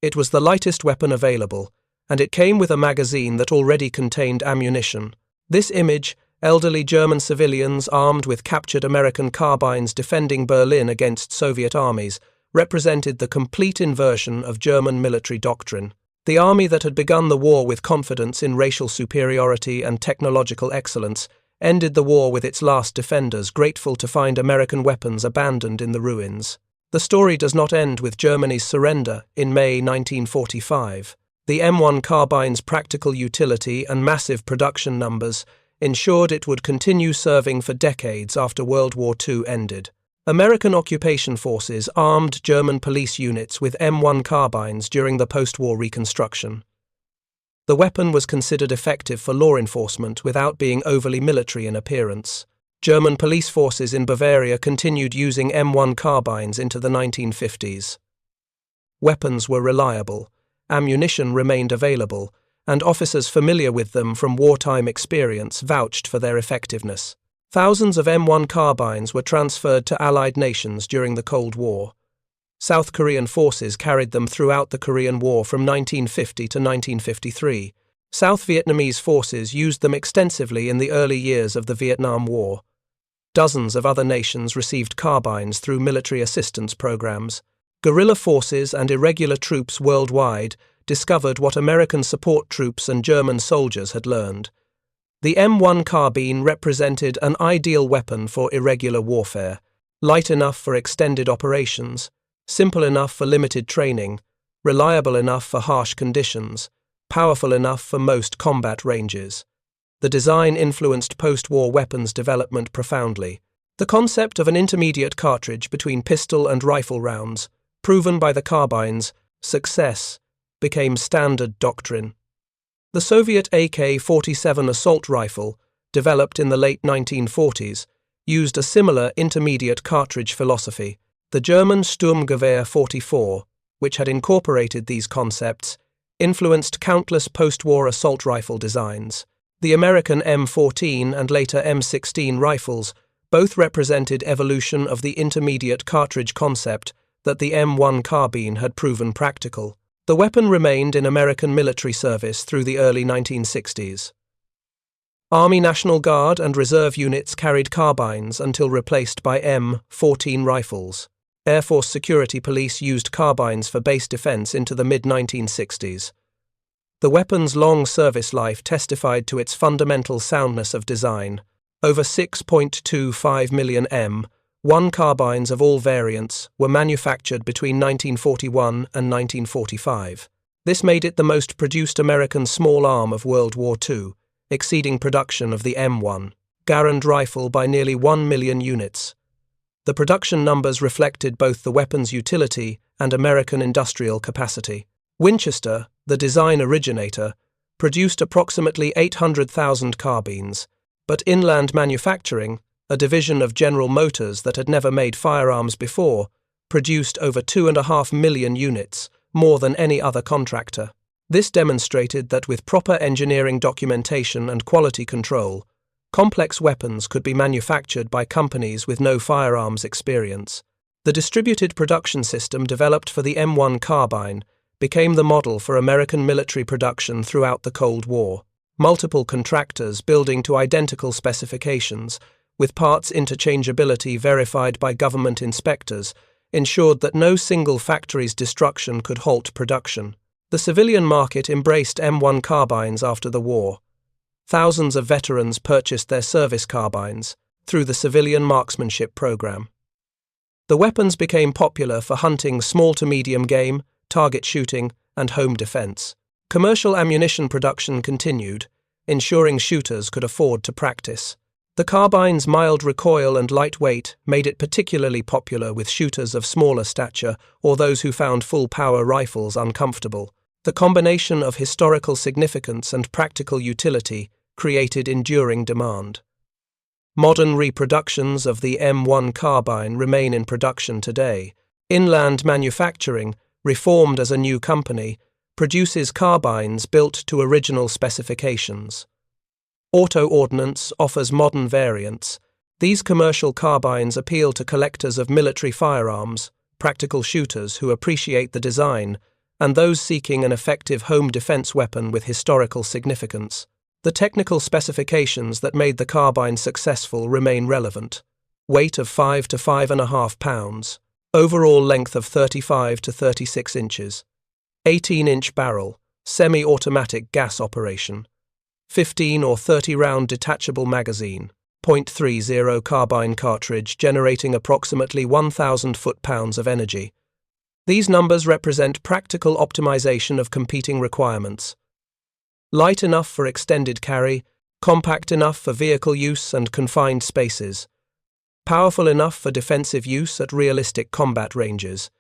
S1: It was the lightest weapon available, and it came with a magazine that already contained ammunition. This image, elderly German civilians armed with captured American carbines defending Berlin against Soviet armies, represented the complete inversion of German military doctrine. The army that had begun the war with confidence in racial superiority and technological excellence ended the war with its last defenders grateful to find American weapons abandoned in the ruins. The story does not end with Germany's surrender in May 1945. The M1 Carbine's practical utility and massive production numbers ensured it would continue serving for decades after World War II ended. American occupation forces armed German police units with M1 carbines during the post-war reconstruction. The weapon was considered effective for law enforcement without being overly military in appearance. German police forces in Bavaria continued using M1 carbines into the 1950s. Weapons were reliable, ammunition remained available, and officers familiar with them from wartime experience vouched for their effectiveness. Thousands of M1 carbines were transferred to Allied nations during the Cold War. South Korean forces carried them throughout the Korean War from 1950 to 1953. South Vietnamese forces used them extensively in the early years of the Vietnam War. Dozens of other nations received carbines through military assistance programs. Guerrilla forces and irregular troops worldwide discovered what American support troops and German soldiers had learned. The M1 carbine represented an ideal weapon for irregular warfare, light enough for extended operations, simple enough for limited training, reliable enough for harsh conditions, powerful enough for most combat ranges. The design influenced post-war weapons development profoundly. The concept of an intermediate cartridge between pistol and rifle rounds, proven by the carbine's success, became standard doctrine. The Soviet AK-47 assault rifle, developed in the late 1940s, used a similar intermediate cartridge philosophy. The German Sturmgewehr 44, which had incorporated these concepts, influenced countless post-war assault rifle designs. The American M14 and later M16 rifles both represented evolution of the intermediate cartridge concept that the M1 carbine had proven practical. The weapon remained in American military service through the early 1960s. Army National Guard and reserve units carried carbines until replaced by M14 rifles. Air Force Security Police used carbines for base defense into the mid-1960s. The weapon's long service life testified to its fundamental soundness of design. Over 6.25 million M1 carbines of all variants were manufactured between 1941 and 1945. This made it the most produced American small arm of World War II, exceeding production of the M1 Garand rifle by nearly 1 million units. The production numbers reflected both the weapon's utility and American industrial capacity. Winchester, the design originator, produced approximately 800,000 carbines, but Inland Manufacturing, a division of General Motors that had never made firearms before, produced over 2.5 million units, more than any other contractor. This demonstrated that with proper engineering documentation and quality control, complex weapons could be manufactured by companies with no firearms experience. The distributed production system developed for the M1 carbine became the model for American military production throughout the Cold War. Multiple contractors building to identical specifications, with parts interchangeability verified by government inspectors, ensured that no single factory's destruction could halt production. The civilian market embraced M1 carbines after the war. Thousands of veterans purchased their service carbines through the civilian marksmanship program. The weapons became popular for hunting small to medium game, target shooting, and home defense. Commercial ammunition production continued, ensuring shooters could afford to practice. The carbine's mild recoil and light weight made it particularly popular with shooters of smaller stature or those who found full-power rifles uncomfortable. The combination of historical significance and practical utility created enduring demand. Modern reproductions of the M1 carbine remain in production today. Inland Manufacturing, reformed as a new company, produces carbines built to original specifications. Auto Ordnance offers modern variants. These commercial carbines appeal to collectors of military firearms, practical shooters who appreciate the design, and those seeking an effective home defense weapon with historical significance. The technical specifications that made the carbine successful remain relevant. Weight of 5 to 5.5 pounds. Overall length of 35 to 36 inches. 18-inch barrel, semi-automatic gas operation. 15 or 30 round detachable magazine, .30 carbine cartridge generating approximately 1,000 foot-pounds of energy. These numbers represent practical optimization of competing requirements. Light enough for extended carry, compact enough for vehicle use and confined spaces, powerful enough for defensive use at realistic combat ranges,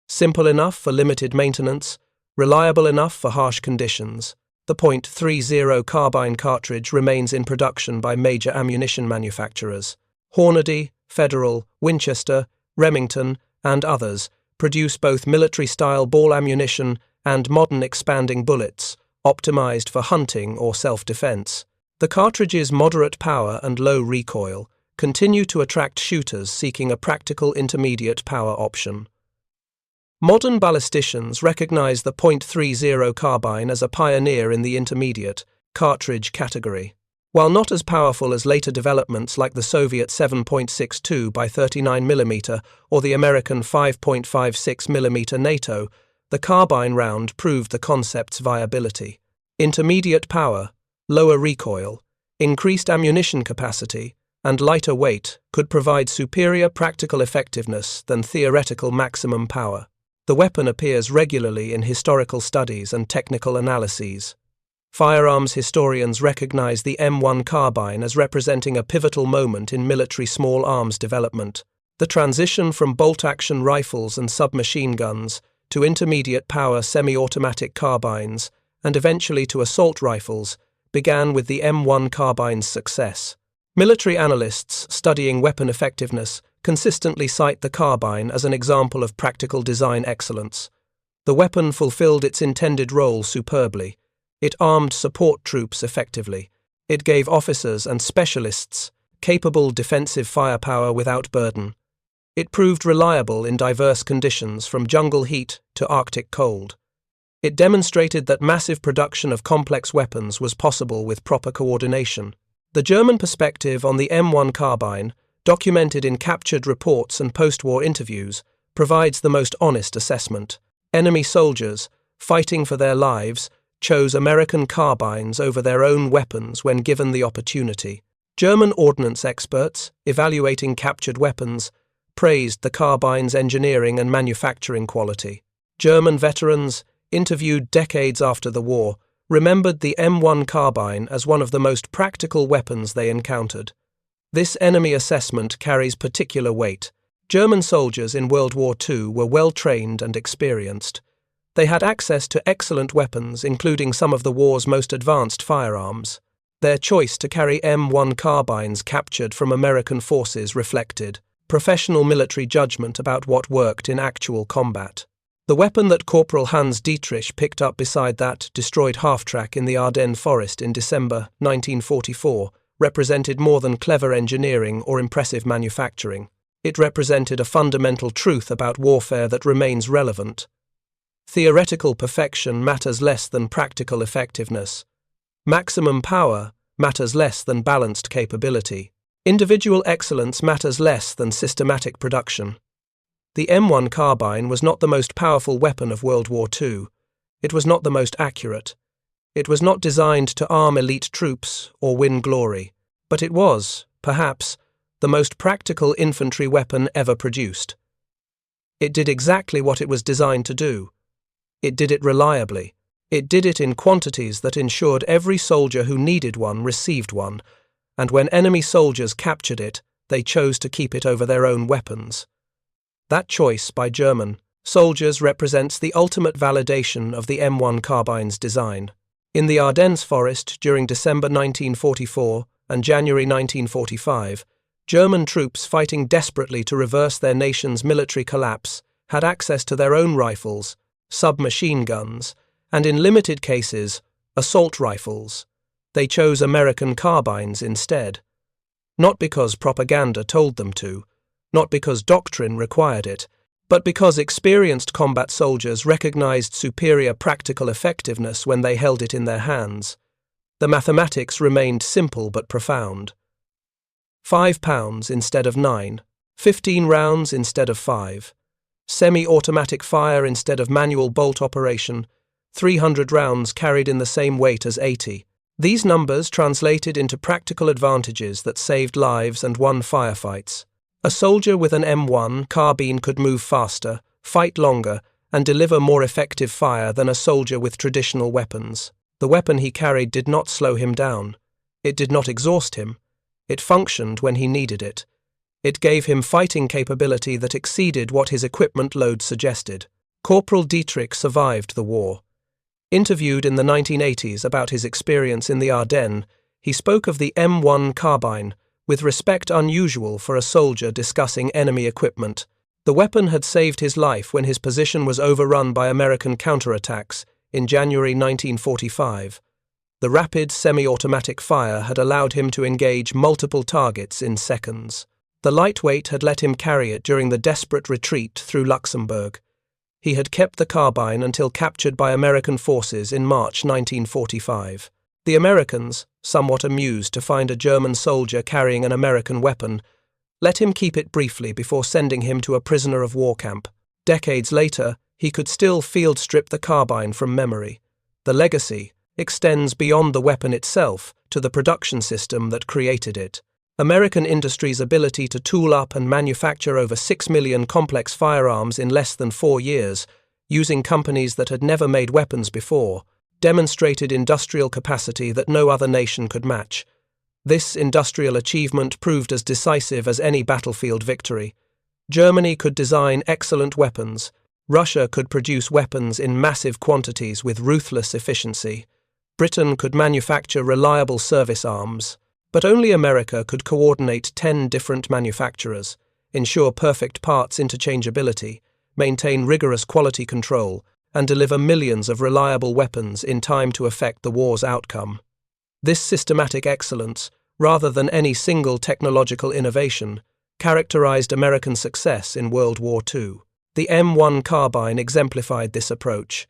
S1: simple enough for limited maintenance, reliable enough for harsh conditions. The .30 carbine cartridge remains in production by major ammunition manufacturers. Hornady, Federal, Winchester, Remington, and others produce both military-style ball ammunition and modern expanding bullets, optimized for hunting or self-defense. The cartridge's moderate power and low recoil continue to attract shooters seeking a practical intermediate power option. Modern ballisticians recognize the .30 carbine as a pioneer in the intermediate cartridge category. While not as powerful as later developments like the Soviet 7.62 by 39mm or the American 5.56mm NATO, the carbine round proved the concept's viability. Intermediate power, lower recoil, increased ammunition capacity, and lighter weight could provide superior practical effectiveness than theoretical maximum power. The weapon appears regularly in historical studies and technical analyses. Firearms historians recognize the M1 Carbine as representing a pivotal moment in military small arms development. The transition from bolt-action rifles and submachine guns to intermediate-power semi-automatic carbines and eventually to assault rifles began with the M1 Carbine's success. Military analysts studying weapon effectiveness consistently cite the carbine as an example of practical design excellence. The weapon fulfilled its intended role superbly. It armed support troops effectively. It gave officers and specialists capable defensive firepower without burden. It proved reliable in diverse conditions from jungle heat to Arctic cold. It demonstrated that massive production of complex weapons was possible with proper coordination. The German perspective on the M1 Carbine, documented in captured reports and post-war interviews, provides the most honest assessment. Enemy soldiers, fighting for their lives, chose American carbines over their own weapons when given the opportunity. German ordnance experts, evaluating captured weapons, praised the carbine's engineering and manufacturing quality. German veterans, interviewed decades after the war, remembered the M1 Carbine as one of the most practical weapons they encountered. This enemy assessment carries particular weight. German soldiers in World War II were well trained and experienced. They had access to excellent weapons, including some of the war's most advanced firearms. Their choice to carry M1 carbines captured from American forces reflected professional military judgment about what worked in actual combat. The weapon that Corporal Hans Dietrich picked up beside that destroyed half-track in the Ardennes forest in December 1944 represented more than clever engineering or impressive manufacturing. It represented a fundamental truth about warfare that remains relevant. Theoretical perfection matters less than practical effectiveness. Maximum power matters less than balanced capability. Individual excellence matters less than systematic production. The M1 Carbine was not the most powerful weapon of World War II. It was not the most accurate. It was not designed to arm elite troops or win glory, but it was, perhaps, the most practical infantry weapon ever produced. It did exactly what it was designed to do. It did it reliably. It did it in quantities that ensured every soldier who needed one received one, and when enemy soldiers captured it, they chose to keep it over their own weapons. That choice by German soldiers represents the ultimate validation of the M1 Carbine's design. In the Ardennes forest during December 1944 and January 1945, German troops fighting desperately to reverse their nation's military collapse had access to their own rifles, submachine guns, and in limited cases, assault rifles. They chose American carbines instead. Not because propaganda told them to, not because doctrine required it, but because experienced combat soldiers recognized superior practical effectiveness when they held it in their hands. The mathematics remained simple but profound. 5 pounds instead of 9, 15 rounds instead of 5, semi-automatic fire instead of manual bolt operation, 300 rounds carried in the same weight as 80. These numbers translated into practical advantages that saved lives and won firefights. A soldier with an M1 carbine could move faster, fight longer, and deliver more effective fire than a soldier with traditional weapons. The weapon he carried did not slow him down. It did not exhaust him. It functioned when he needed it. It gave him fighting capability that exceeded what his equipment load suggested. Corporal Dietrich survived the war. Interviewed in the 1980s about his experience in the Ardennes, he spoke of the M1 Carbine with respect unusual for a soldier discussing enemy equipment. The weapon had saved his life when his position was overrun by American counterattacks in January 1945. The rapid semi-automatic fire had allowed him to engage multiple targets in seconds. The lightweight had let him carry it during the desperate retreat through Luxembourg. He had kept the carbine until captured by American forces in March 1945. The Americans, somewhat amused to find a German soldier carrying an American weapon, let him keep it briefly before sending him to a prisoner of war camp. Decades later, he could still field strip the carbine from memory. The legacy extends beyond the weapon itself to the production system that created it. American industry's ability to tool up and manufacture over 6 million complex firearms in less than 4 years, using companies that had never made weapons before, demonstrated industrial capacity that no other nation could match. This industrial achievement proved as decisive as any battlefield victory. Germany could design excellent weapons. Russia could produce weapons in massive quantities with ruthless efficiency. Britain could manufacture reliable service arms. But only America could coordinate 10 different manufacturers, ensure perfect parts interchangeability, maintain rigorous quality control, and deliver millions of reliable weapons in time to affect the war's outcome. This systematic excellence, rather than any single technological innovation, characterized American success in World War II. The M1 Carbine exemplified this approach.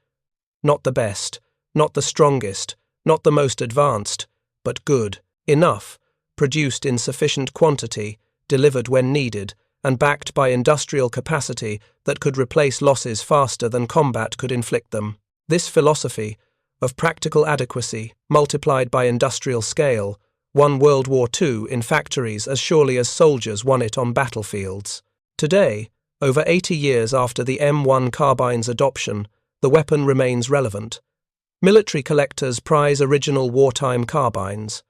S1: Not the best, not the strongest, not the most advanced, but good, enough, produced in sufficient quantity, delivered when needed, and backed by industrial capacity that could replace losses faster than combat could inflict them. This philosophy, of practical adequacy multiplied by industrial scale, won World War II in factories as surely as soldiers won it on battlefields. Today, over 80 years after the M1 Carbine's adoption, the weapon remains relevant. Military collectors prize original wartime carbines.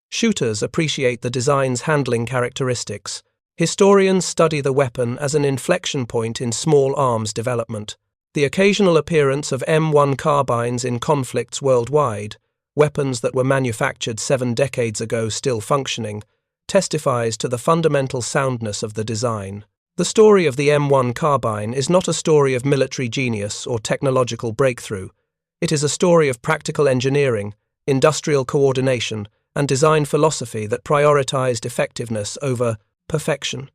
S1: Shooters appreciate the design's handling characteristics. Historians study the weapon as an inflection point in small arms development. The occasional appearance of M1 carbines in conflicts worldwide, weapons that were manufactured 7 decades ago still functioning, testifies to the fundamental soundness of the design. The story of the M1 Carbine is not a story of military genius or technological breakthrough. It is a story of practical engineering, industrial coordination, and design philosophy that prioritized effectiveness over perfection.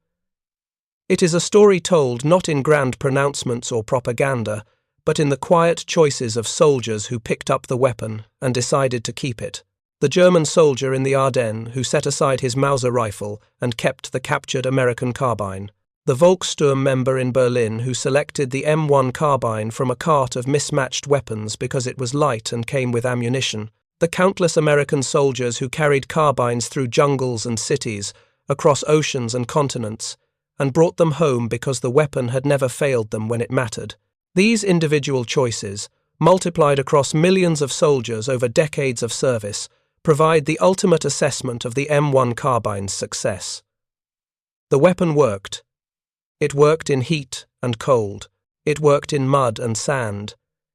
S1: It is a story told not in grand pronouncements or propaganda, but in the quiet choices of soldiers who picked up the weapon and decided to keep it. The German soldier in the Ardennes who set aside his Mauser rifle and kept the captured American carbine. The Volkssturm member in Berlin who selected the M1 carbine from a cart of mismatched weapons because it was light and came with ammunition. The countless American soldiers who carried carbines through jungles and cities, across oceans and continents, and brought them home because the weapon had never failed them when it mattered. These individual choices, multiplied across millions of soldiers over decades of service, provide the ultimate assessment of the M1 Carbine's success. The weapon worked. It worked in heat and cold. It worked in mud and sand.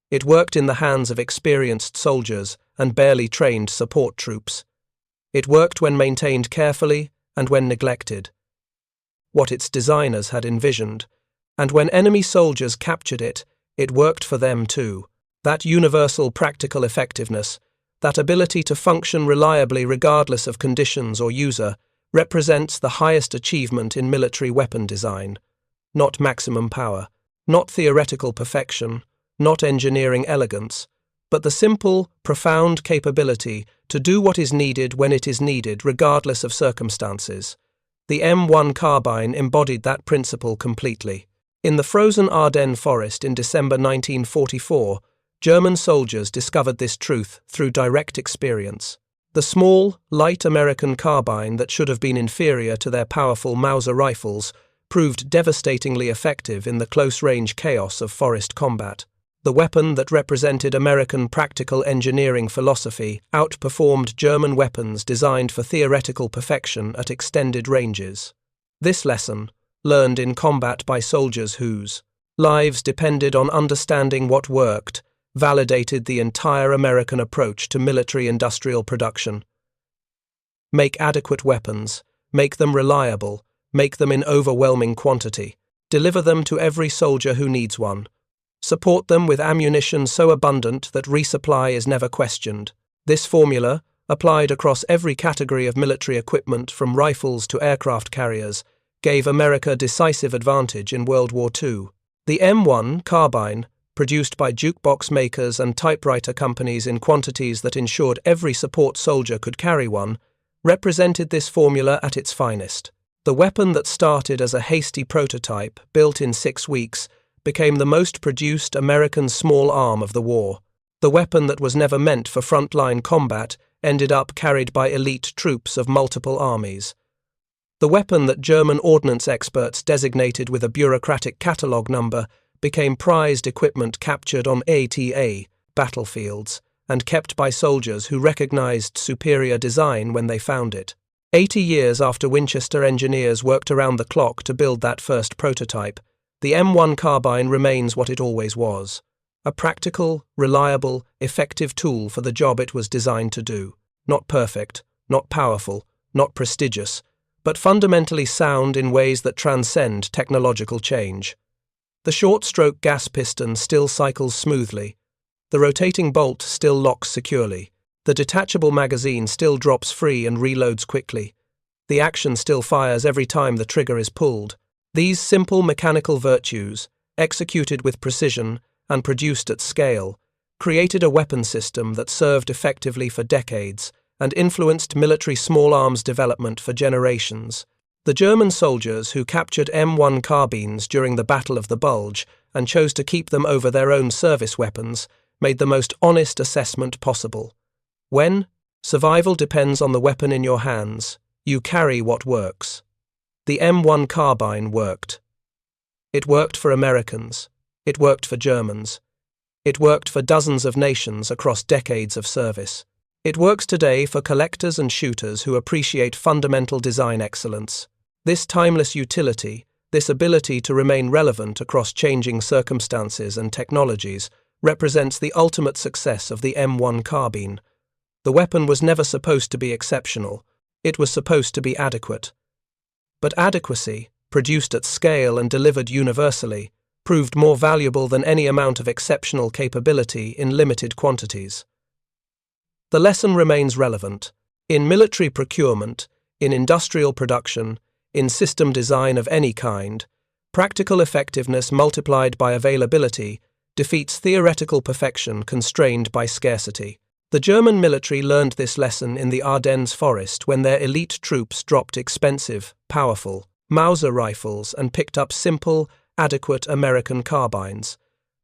S1: It worked in the hands of experienced soldiers and barely trained support troops. It worked when maintained carefully and when neglected. What its designers had envisioned, and when enemy soldiers captured it, it worked for them too. That universal practical effectiveness, that ability to function reliably regardless of conditions or user, represents the highest achievement in military weapon design. Not maximum power, not theoretical perfection, not engineering elegance, but the simple, profound capability to do what is needed when it is needed regardless of circumstances. The M1 Carbine embodied that principle completely. In the frozen Ardennes forest in December 1944, German soldiers discovered this truth through direct experience. The small, light American carbine that should have been inferior to their powerful Mauser rifles proved devastatingly effective in the close-range chaos of forest combat. The weapon that represented American practical engineering philosophy outperformed German weapons designed for theoretical perfection at extended ranges. This lesson, learned in combat by soldiers whose lives depended on understanding what worked, validated the entire American approach to military-industrial production. Make adequate weapons, make them reliable, make them in overwhelming quantity, deliver them to every soldier who needs one. Support them with ammunition so abundant that resupply is never questioned. This formula, applied across every category of military equipment from rifles to aircraft carriers, gave America decisive advantage in World War II. The M1 Carbine, produced by jukebox makers and typewriter companies in quantities that ensured every support soldier could carry one, represented this formula at its finest. The weapon that started as a hasty prototype, built in 6 weeks, became the most produced American small arm of the war. The weapon that was never meant for frontline combat ended up carried by elite troops of multiple armies. The weapon that German ordnance experts designated with a bureaucratic catalogue number became prized equipment captured on ATA battlefields and kept by soldiers who recognized superior design when they found it. 80 years after Winchester engineers worked around the clock to build that first prototype, the M1 Carbine remains what it always was: a practical, reliable, effective tool for the job it was designed to do. Not perfect, not powerful, not prestigious, but fundamentally sound in ways that transcend technological change. The short-stroke gas piston still cycles smoothly. The rotating bolt still locks securely. The detachable magazine still drops free and reloads quickly. The action still fires every time the trigger is pulled. These simple mechanical virtues, executed with precision and produced at scale, created a weapon system that served effectively for decades and influenced military small arms development for generations. The German soldiers who captured M1 carbines during the Battle of the Bulge and chose to keep them over their own service weapons made the most honest assessment possible. When survival depends on the weapon in your hands, you carry what works. The M1 Carbine worked. It worked for Americans. It worked for Germans. It worked for dozens of nations across decades of service. It works today for collectors and shooters who appreciate fundamental design excellence. This timeless utility, this ability to remain relevant across changing circumstances and technologies, represents the ultimate success of the M1 Carbine. The weapon was never supposed to be exceptional. It was supposed to be adequate. But adequacy, produced at scale and delivered universally, proved more valuable than any amount of exceptional capability in limited quantities. The lesson remains relevant. In military procurement, in industrial production, in system design of any kind, practical effectiveness multiplied by availability defeats theoretical perfection constrained by scarcity. The German military learned this lesson in the Ardennes forest when their elite troops dropped expensive, powerful Mauser rifles and picked up simple, adequate American carbines.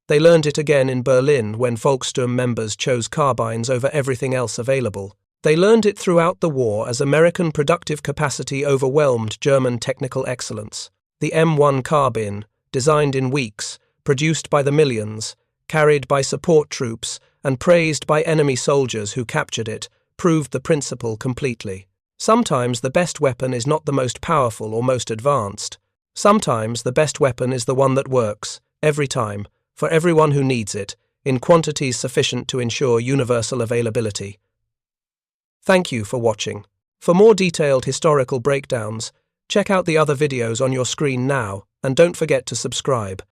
S1: They learned it again in Berlin when Volkssturm members chose carbines over everything else available. They learned it throughout the war as American productive capacity overwhelmed German technical excellence. The M1 Carbine, designed in weeks, produced by the millions, carried by support troops, and praised by enemy soldiers who captured it, proved the principle completely. Sometimes the best weapon is not the most powerful or most advanced. Sometimes the best weapon is the one that works, every time, for everyone who needs it, in quantities sufficient to ensure universal availability. Thank you for watching. For more detailed historical breakdowns, check out the other videos on your screen now, and don't forget to subscribe.